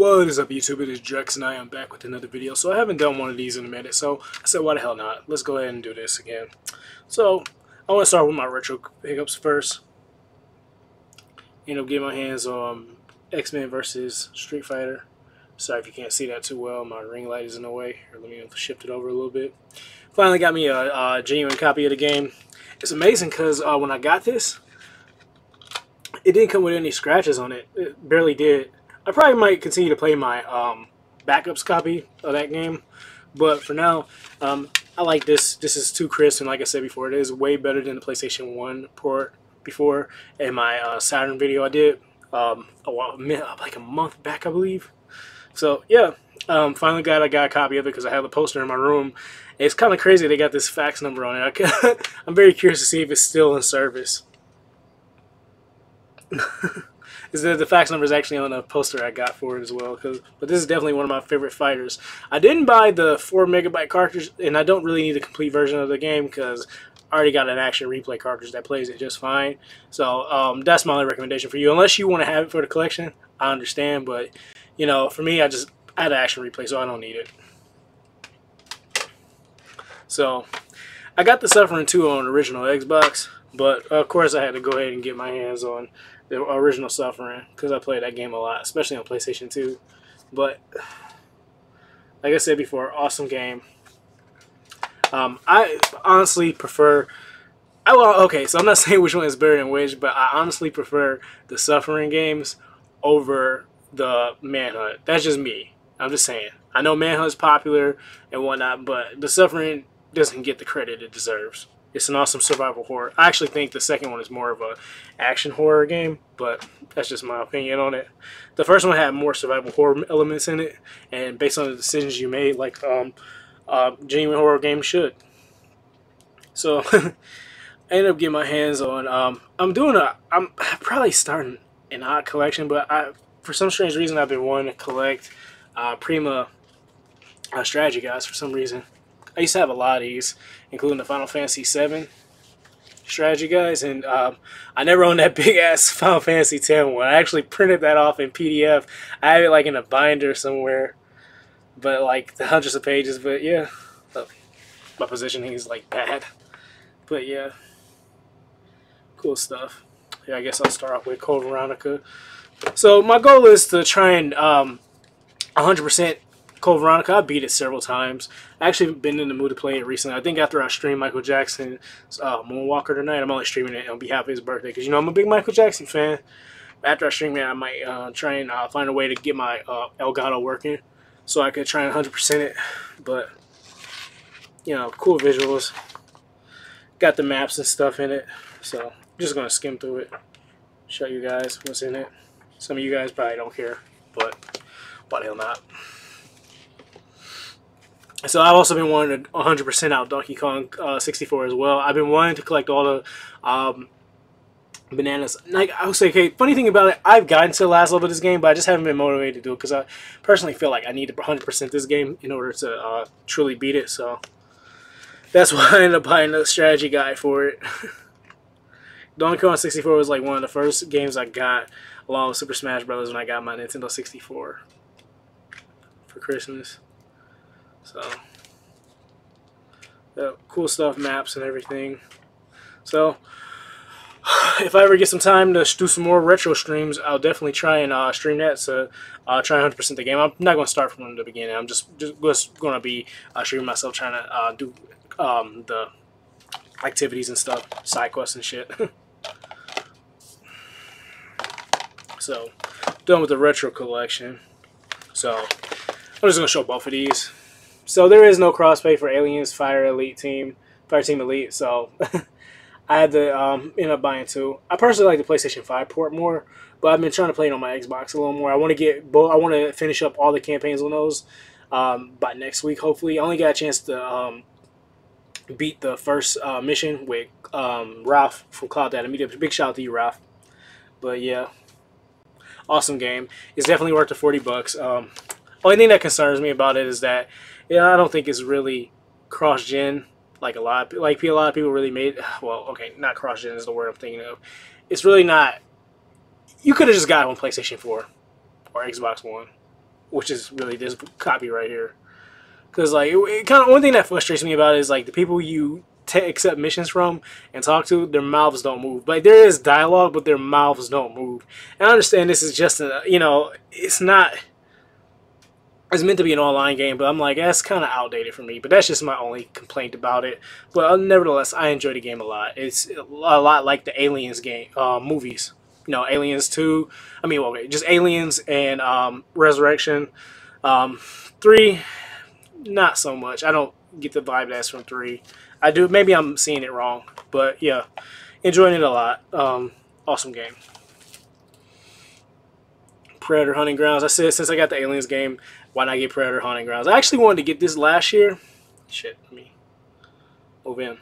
What is up, YouTube? It is Drex and I am back with another video. So I haven't done one of these in a minute, so I said why the hell not? Let's go ahead and do this again. So I want to start with my retro pickups first. End up getting my hands on X-Men versus Street Fighter. Sorry if you can't see that too well, my ring light is in the way. Here, let me shift it over a little bit. Finally got me a genuine copy of the game. It's amazing because when I got this, it didn't come with any scratches on it. It barely did. I probably might continue to play my backups copy of that game, but for now, I like this. This is too crisp, and like I said before, it is way better than the PlayStation 1 port before. In my Saturn video I did like a month back, I believe. So yeah, finally I got a copy of it because I have the poster in my room. It's kind of crazy they got this fax number on it. I'm very curious to see if it's still in service. The fax number is actually on a poster I got for it as well. But this is definitely one of my favorite fighters. I didn't buy the 4 MB cartridge, and I don't really need a complete version of the game because I already got an action replay cartridge that plays it just fine. So that's my only recommendation for you. Unless you want to have it for the collection, I understand. But you know, for me, I had an action replay, so I don't need it. So I got the Suffering 2 on original Xbox, but of course I had to go ahead and get my hands on the original Suffering because I played that game a lot, especially on PlayStation 2. But like I said before, awesome game. I honestly prefer. Okay, so I'm not saying which one is better than which, but I honestly prefer the Suffering games over the Manhunt. That's just me. I'm just saying. I know Manhunt's popular and whatnot, but the Suffering doesn't get the credit it deserves. It's an awesome survival horror. I actually think the second one is more of a action horror game, but that's just my opinion on it. The first one had more survival horror elements in it, and based on the decisions you made, like genuine horror games should. So I ended up getting my hands on. I'm probably starting an odd collection, but for some strange reason I've been wanting to collect Prima strategy guys for some reason. I used to have a lot of these, including the Final Fantasy VII strategy guys, and I never owned that big ass Final Fantasy X one. I actually printed that off in PDF. I have it like in a binder somewhere, but like the hundreds of pages. But yeah, my positioning is like bad. But yeah, cool stuff. Yeah, I guess I'll start off with Code Veronica. So my goal is to try and 100% Code Veronica. I beat it several times. I actually been in the mood to play it recently. I think after I streamed Michael Jackson's Moonwalker tonight, I'm only streaming it on behalf of his birthday because, you know, I'm a big Michael Jackson fan. After I stream it, I might try and find a way to get my Elgato working so I could try and 100% it. But, you know, cool visuals. Got the maps and stuff in it. So I'm just going to skim through it. Show you guys what's in it. Some of you guys probably don't care, but why the hell not? So I've also been wanting to 100% out Donkey Kong 64 as well. I've been wanting to collect all the bananas. Like I would say, okay, funny thing about it, I've gotten to the last level of this game, but I just haven't been motivated to do it because I personally feel like I need to 100% this game in order to truly beat it. So that's why I ended up buying the strategy guide for it. Donkey Kong 64 was like one of the first games I got along with Super Smash Bros. When I got my Nintendo 64 for Christmas. So, cool stuff, maps and everything. So, if I ever get some time to do some more retro streams, I'll definitely try and stream that. So, try 100% the game. I'm not going to start from the beginning. I'm just going to be streaming myself trying to do the activities and stuff, side quests and shit. So, done with the retro collection. So, I'm just going to show both of these. So there is no crossplay for Aliens Fire Team Elite, so I had to end up buying 2. I personally like the PlayStation 5 port more, but I've been trying to play it on my Xbox a little more. I want to get both. I want to finish up all the campaigns on those by next week, hopefully. I only got a chance to beat the first mission with Ralph from Cloud Data Media. Big shout out to you, Ralph. But yeah, awesome game. It's definitely worth the $40. Only thing that concerns me about it is that, yeah, I don't think it's really cross-gen like a lot of people really made. Well, okay, not cross-gen is the word I'm thinking of. It's really not. You could have just got it on PlayStation 4 or Xbox One. which is really this copy right here. Because like it kind of one thing that frustrates me about it is like the people you accept missions from and talk to, their mouths don't move. Like there is dialogue, but their mouths don't move. And I understand this is just a, you know, it's not. It's meant to be an online game, but I'm like, that's kind of outdated for me. But that's just my only complaint about it. But nevertheless, I enjoy the game a lot. It's a lot like the Aliens game, movies. You know, Aliens 2. I mean, well, just Aliens and Resurrection. 3, not so much. I don't get the vibe that's from 3. I do. Maybe I'm seeing it wrong. But yeah, enjoying it a lot. Awesome game. Predator Hunting Grounds. I said since I got the Aliens game, why not get Predator Hunting Grounds? I actually wanted to get this last year. Shit, let me move in.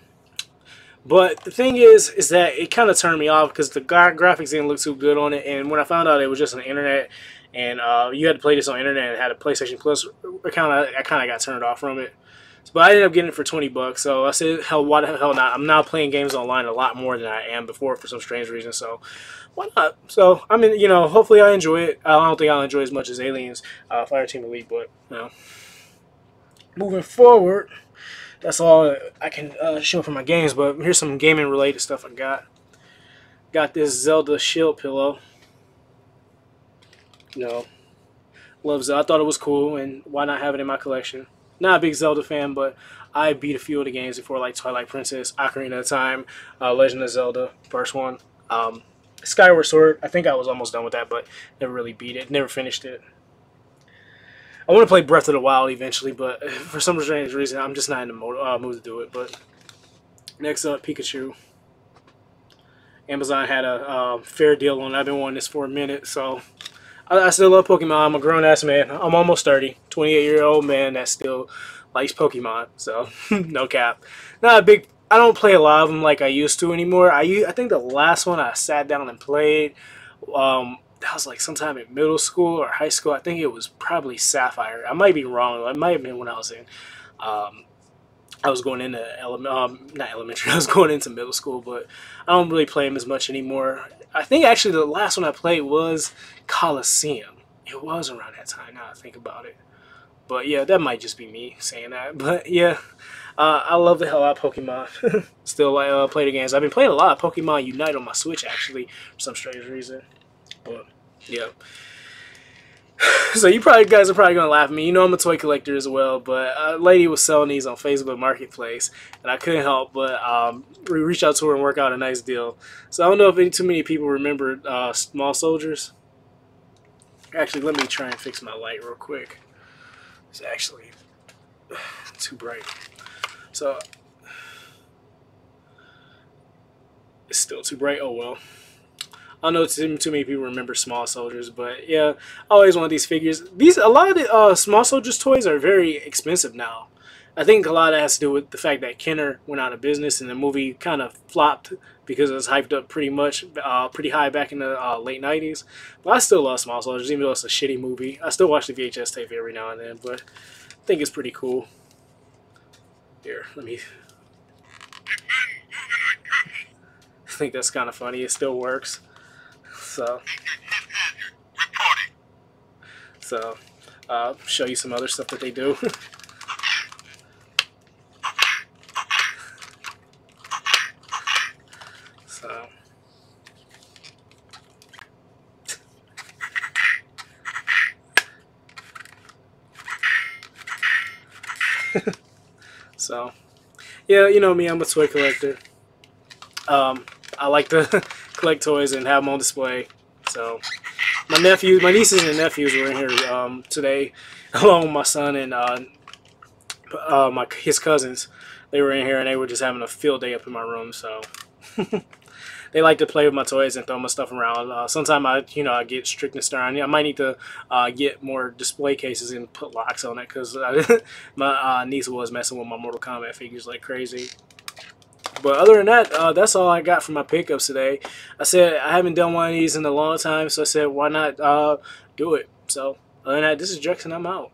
But the thing is that it kind of turned me off because the graphics didn't look too good on it. And when I found out it was just on the internet and you had to play this on the internet and had a PlayStation Plus account, I kind of got turned off from it. But I ended up getting it for $20. So I said, hell, why the hell not? I'm now playing games online a lot more than I am before for some strange reason. So why not? So I mean, you know, hopefully I enjoy it. I don't think I'll enjoy it as much as Aliens, Fireteam Elite, but you know, moving forward, that's all I can show for my games. But here's some gaming related stuff I got. Got this Zelda Shield pillow. You know, love Zelda. I thought it was cool, and why not have it in my collection? Not a big Zelda fan, but I beat a few of the games before, like Twilight Princess, Ocarina of Time, Legend of Zelda, first one. Skyward Sword, I think I was almost done with that, but never really beat it, never finished it. I want to play Breath of the Wild eventually, but for some strange reason, I'm just not in the mood to do it. But next up, Pikachu. Amazon had a fair deal on it. I've been wanting this for a minute, so I still love Pokemon. I'm a grown-ass man. I'm almost 30. 28-year-old man that still likes Pokemon. So, no cap. Not a big... I don't play a lot of them like I used to anymore. I think the last one I sat down and played, that was like sometime in middle school or high school. I think it was probably Sapphire. I might be wrong. It might have been when I was in... I was going into not elementary. I was going into middle school, but I don't really play them as much anymore. I think actually the last one I played was Coliseum. It was around that time. Now I think about it, but yeah, that might just be me saying that. But yeah, I love the hell out of Pokemon. Still like play the games. I've been playing a lot of Pokemon Unite on my Switch actually for some strange reason. But yeah. So you guys are probably gonna laugh at me. You know I'm a toy collector as well, but a lady was selling these on Facebook Marketplace, and I couldn't help but reach out to her and work out a nice deal. So I don't know if too many people remember Small Soldiers. Actually, let me try and fix my light real quick. It's actually too bright. So it's still too bright. Oh well. I don't know too many people remember Small Soldiers, but yeah, I always wanted these figures. A lot of the Small Soldiers toys are very expensive now. I think a lot of that has to do with the fact that Kenner went out of business and the movie kind of flopped because it was hyped up pretty high back in the late 90s. But I still love Small Soldiers, even though it's a shitty movie. I still watch the VHS tape every now and then, but I think it's pretty cool. Here, let me... I think that's kind of funny. It still works. So show you some other stuff that they do. So so yeah, you know me, I'm a toy collector. I like to collect toys and have them on display. So my nieces and nephews were in here today, along with my son and his cousins. They were in here and they were just having a field day up in my room. So they like to play with my toys and throw my stuff around. Sometimes I get strict and stern. I might need to get more display cases and put locks on it because my niece was messing with my Mortal Kombat figures like crazy. But other than that, that's all I got from my pickups today. I said I haven't done one of these in a long time, so I said why not do it. So other than that, this is Jackson. I'm out.